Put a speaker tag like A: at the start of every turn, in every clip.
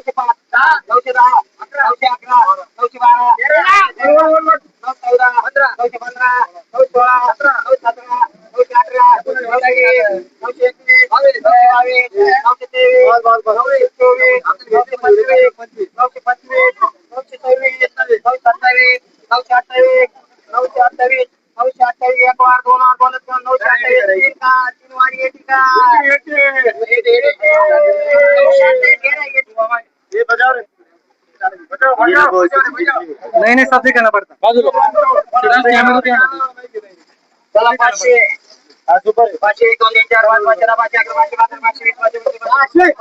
A: 905, 910, 911, 912, 914, 915, 916, 917, 918, 919, 921, 922, 923, 924, 925, 926, 927, 928, 928, 928, एक वार, दोन वार, बोलत 928, तीन का, तीन वारी येते का?
B: नहीं नहीं, सब दिखाना पड़ता।
A: चला 500, 500, 1, 2, 3, 4, 5, 5, 11, 5, 11, 5, 12, 5, 20, 5, 25, 500,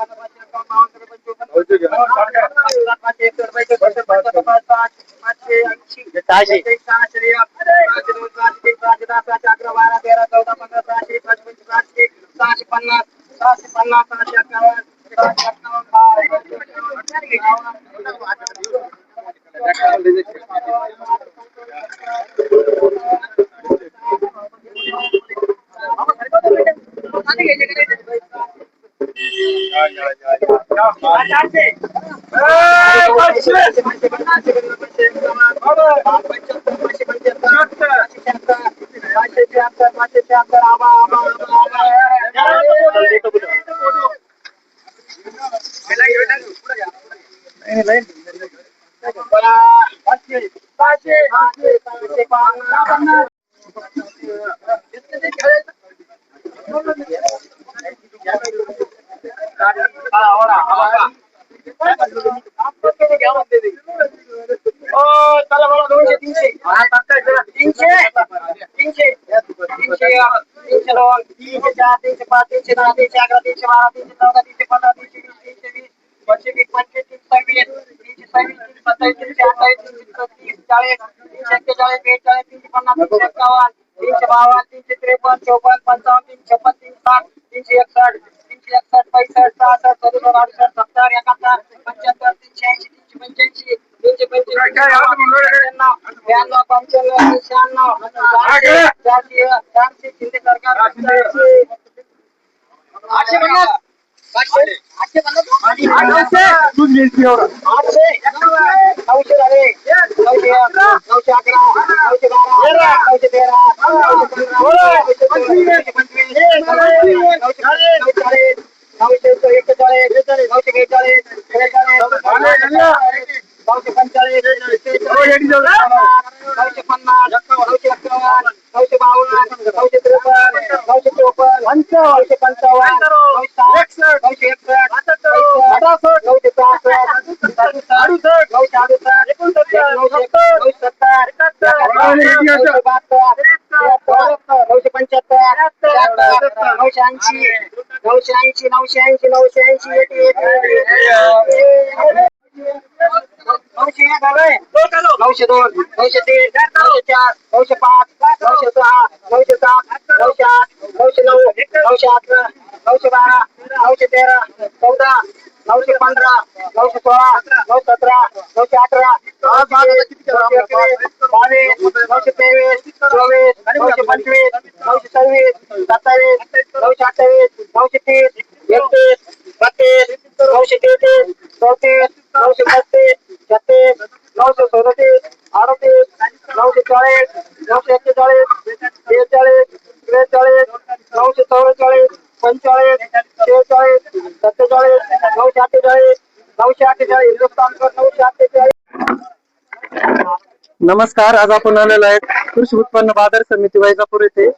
B: नमस्कार, आज आपण आलेलो आहे कृषी उत्पन्न बाजार समिती वैजापूर येथे।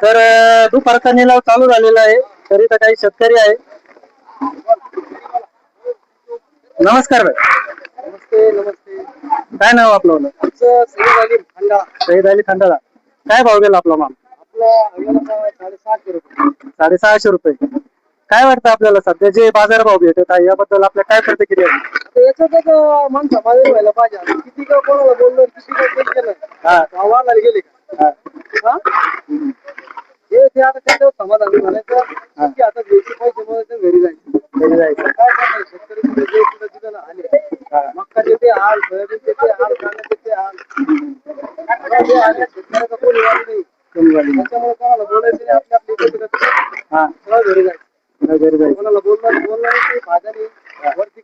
B: तर दुपारचा निलाव चालू झालेला आहे। तर इथं काही शेतकरी आहे। नमस्कार भाई।
C: नमस्ते नमस्ते।
B: काय नाव आपलं? सईद अली खंडाळा। काय भाव गेला आपला माल?
C: आपला 650 रुपये।
B: 650 रुपये। काय वाटतं आपल्याला सध्या जे बाजार भाव भेटत आहे याबद्दल आपल्या काय प्रतिक्रिया आहे?
C: याच्यात एक मन समाधान व्हायला पाहिजे। किती का कोणाला बोललो, किती का केस केलं, भावाला गेले का? हे ते आता त्याच्यावर समाधान म्हणायचं की आता घ्यायचे पैसे मला घरी जायचं काय करणार? शेतकरी कुठे जे कुठे तिथं आले, मक्काचे ते हाल, सोयाबीनचे ते हाल, कांद्याचे ते हाल, शेतकऱ्याचा कोणी वाद नाही। त्याच्यामुळे कोणाला बोलायचं नाही, आपल्या आपली घरी जायचं, कोणाला बोलणार भाज्या नाही, वरती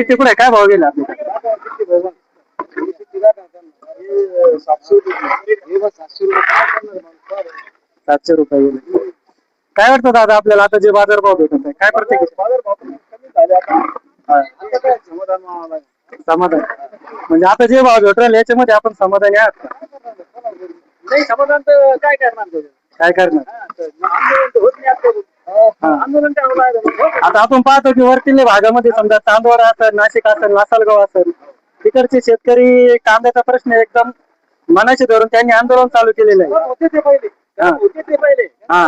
B: मिरची कुठे काय भाव गेला आपल्या? 700 रुपये गेले. काय वाटतं दादा आपल्याला आता जे बाजार भाव भेटत आहे काय प्रत्येक समाधान म्हणजे आता जे भाव भेटत राहिले याच्यामध्ये आपण समाधानी आहात का?
C: नाही समाधान तर काय करणार त्याचं?
B: काय करणार?
C: आंदोलन तर होत नाही आपल्याकडून. आंदोलन करावं लागेल.
B: आता आपण पाहतो की वरतील भागामध्ये समजा चांदवड असेल, नाशिक असेल, लासलगाव असेल, तिकडचे शेतकरी कांद्याचा प्रश्न एकदम मनाशी धरून त्यांनी आंदोलन चालू केलेलं आहे.
C: होते ते पहिले.
B: हा.
C: होते ते पहिले.
B: हा.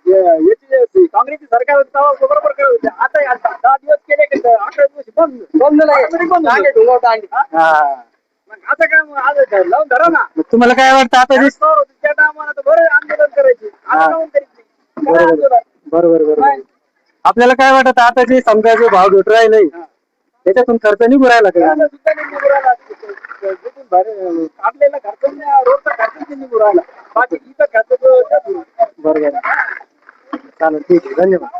C: याची काँग्रेसची सरकार होती तेव्हा बरोबर करत होते. आता 10 दिवस केले की 11 दिवस बंद झाले.
B: हा.
C: मग आता काय मग आज लावून धरा ना.
B: मग तुम्हाला काय वाटतं आता जे
C: त्या टायमाला तर बरं आंदोलन करायचे. आता
B: हा.
C: काहून करीत नाही? काय
B: बरोबर
C: आंदोलन?
B: बरोबर बरोबर आपल्याला काय वाटत आता जे समजा जे भाव भेटू राहिले त्याच्यातून खर्च निघू राहिला का?
C: त्याला सुद्धा नाही निघू राहिला. जिथून काढलेला खर्च नाही, रोडचा खर्च नाही निघू राहिला. बाकी इथं खर्च
B: बरोबर चालेल ठीक आहे धन्यवाद.